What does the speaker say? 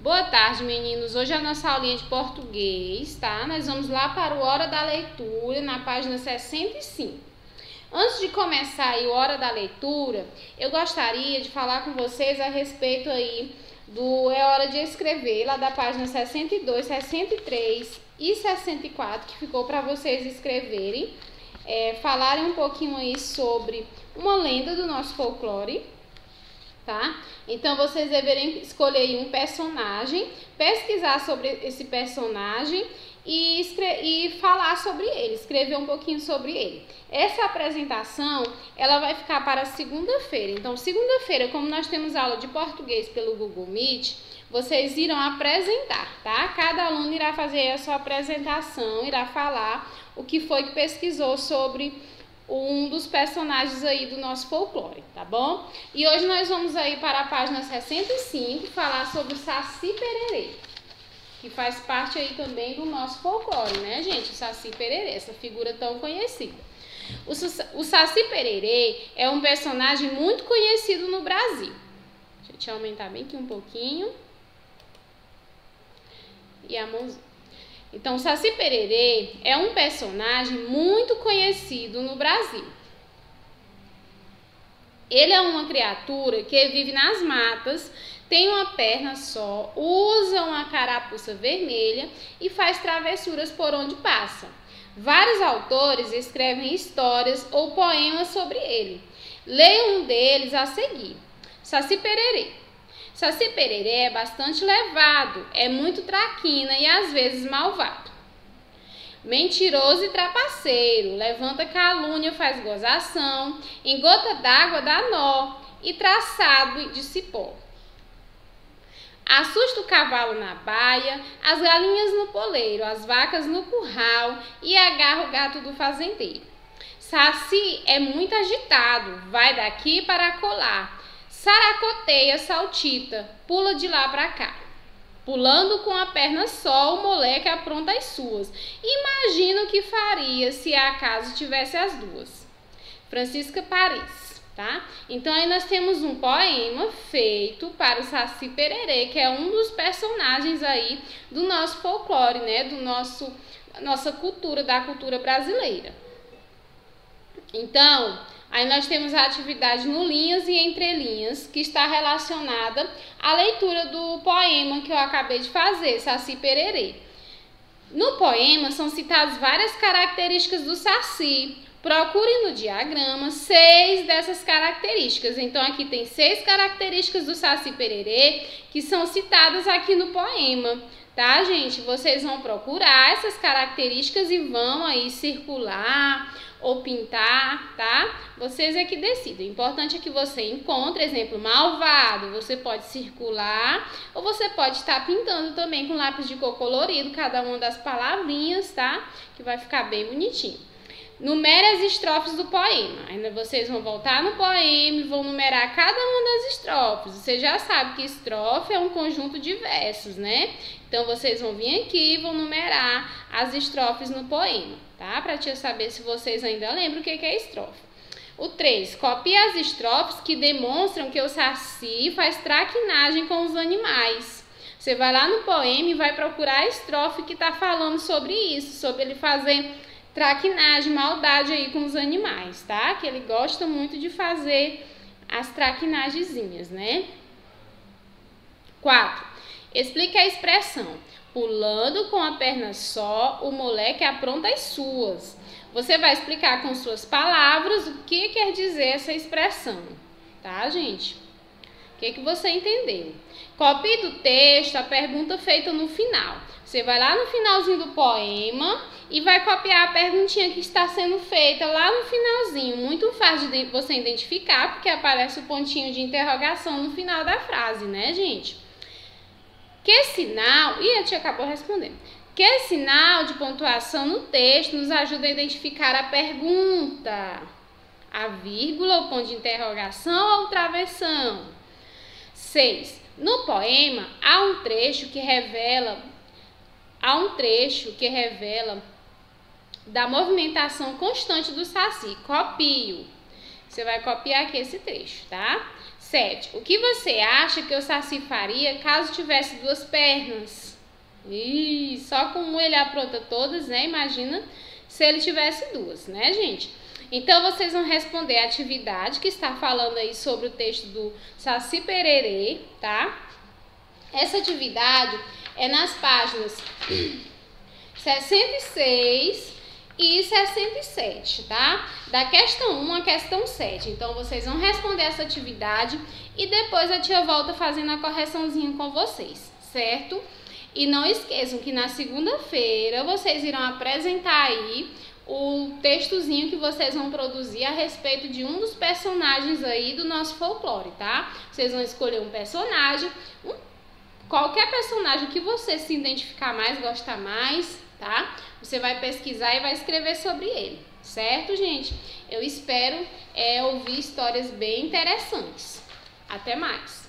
Boa tarde, meninos. Hoje é a nossa aulinha de português, tá? Nós vamos lá para o Hora da Leitura, na página 65. Antes de começar aí o Hora da Leitura, eu gostaria de falar com vocês a respeito aí do É Hora de Escrever, lá da página 62, 63 e 64, que ficou para vocês escreverem, falarem um pouquinho aí sobre uma lenda do nosso folclore, tá? Então, vocês deverem escolher um personagem, pesquisar sobre esse personagem e falar sobre ele, escrever um pouquinho sobre ele. Essa apresentação, ela vai ficar para segunda-feira. Então, segunda-feira, como nós temos aula de português pelo Google Meet, vocês irão apresentar, tá? Cada aluno irá fazer a sua apresentação, irá falar o que foi que pesquisou sobre um dos personagens aí do nosso folclore, tá bom? E hoje nós vamos aí para a página 65 falar sobre o Saci Pererê, que faz parte aí também do nosso folclore, né, gente? O Saci Pererê, essa figura tão conhecida. O Saci Pererê é um personagem muito conhecido no Brasil. Deixa eu aumentar bem aqui um pouquinho. E a mãozinha. Então, o Saci Pererê é um personagem muito conhecido no Brasil. Ele é uma criatura que vive nas matas, tem uma perna só, usa uma carapuça vermelha e faz travessuras por onde passa. Vários autores escrevem histórias ou poemas sobre ele. Leia um deles a seguir. Saci Pererê. Saci Pererê é bastante levado, é muito traquina e às vezes malvado. Mentiroso e trapaceiro, levanta calúnia, faz gozação, em gota d'água dá nó e traçado de cipó. Assusta o cavalo na baia, as galinhas no poleiro, as vacas no curral e agarra o gato do fazendeiro. Saci é muito agitado, vai daqui para colar. Saracoteia, saltita, pula de lá para cá. Pulando com a perna só, o moleque apronta as suas. Imagina o que faria se acaso tivesse as duas. Francisca Paris, tá? Então aí nós temos um poema feito para o Saci Pererê, que é um dos personagens aí do nosso folclore, né? Nossa cultura, da cultura brasileira. Então, aí nós temos a atividade no Linhas e Entrelinhas, que está relacionada à leitura do poema que eu acabei de fazer, Saci Pererê. No poema são citadas várias características do Saci. Procure no diagrama 6 dessas características. Então, aqui tem 6 características do Saci Pererê que são citadas aqui no poema. Tá, gente? Vocês vão procurar essas características e vão aí circular ou pintar, tá? Vocês é que decidem. O importante é que você encontre, exemplo, malvado. Você pode circular ou você pode estar pintando também com lápis de cor colorido cada uma das palavrinhas, tá? Que vai ficar bem bonitinho. Numere as estrofes do poema. Ainda vocês vão voltar no poema e vão numerar cada uma das estrofes. Você já sabe que estrofe é um conjunto de versos, né? Então, vocês vão vir aqui e vão numerar as estrofes no poema, tá? Para te saber se vocês ainda lembram o que é estrofe. O 3. Copie as estrofes que demonstram que o Saci faz traquinagem com os animais. Você vai lá no poema e vai procurar a estrofe que está falando sobre isso, sobre ele fazer traquinagem, maldade aí com os animais, tá? Que ele gosta muito de fazer as traquinagenzinhas, né? 4. Explique a expressão. Pulando com a perna só, o moleque apronta as suas. Você vai explicar com suas palavras o que quer dizer essa expressão, tá, gente? O que você entendeu? Copie do texto a pergunta feita no final. Você vai lá no finalzinho do poema e vai copiar a perguntinha que está sendo feita lá no finalzinho. Muito fácil de você identificar, porque aparece o pontinho de interrogação no final da frase, né, gente? Que sinal... Ih, a tia acabou respondendo. Que sinal de pontuação no texto nos ajuda a identificar a pergunta? A vírgula, o ponto de interrogação ou o travessão? 6. No poema, há um trecho que revela da movimentação constante do Saci. Copie-o. Você vai copiar aqui esse trecho, tá? 7. O que você acha que o Saci faria caso tivesse 2 pernas? Ih, só como ele apronta todas, né? Imagina se ele tivesse 2, né, gente? Então, vocês vão responder a atividade que está falando aí sobre o texto do Saci Pererê, tá? Essa atividade é nas páginas 66 e 67, tá? Da questão 1 à questão 7. Então, vocês vão responder essa atividade e depois a tia volta fazendo a correçãozinha com vocês, certo? E não esqueçam que na segunda-feira vocês irão apresentar aí o textozinho que vocês vão produzir a respeito de um dos personagens aí do nosso folclore, tá? Vocês vão escolher um personagem, qualquer personagem que você se identificar mais, gostar mais, tá? Você vai pesquisar e vai escrever sobre ele, certo, gente? Eu espero ouvir histórias bem interessantes. Até mais!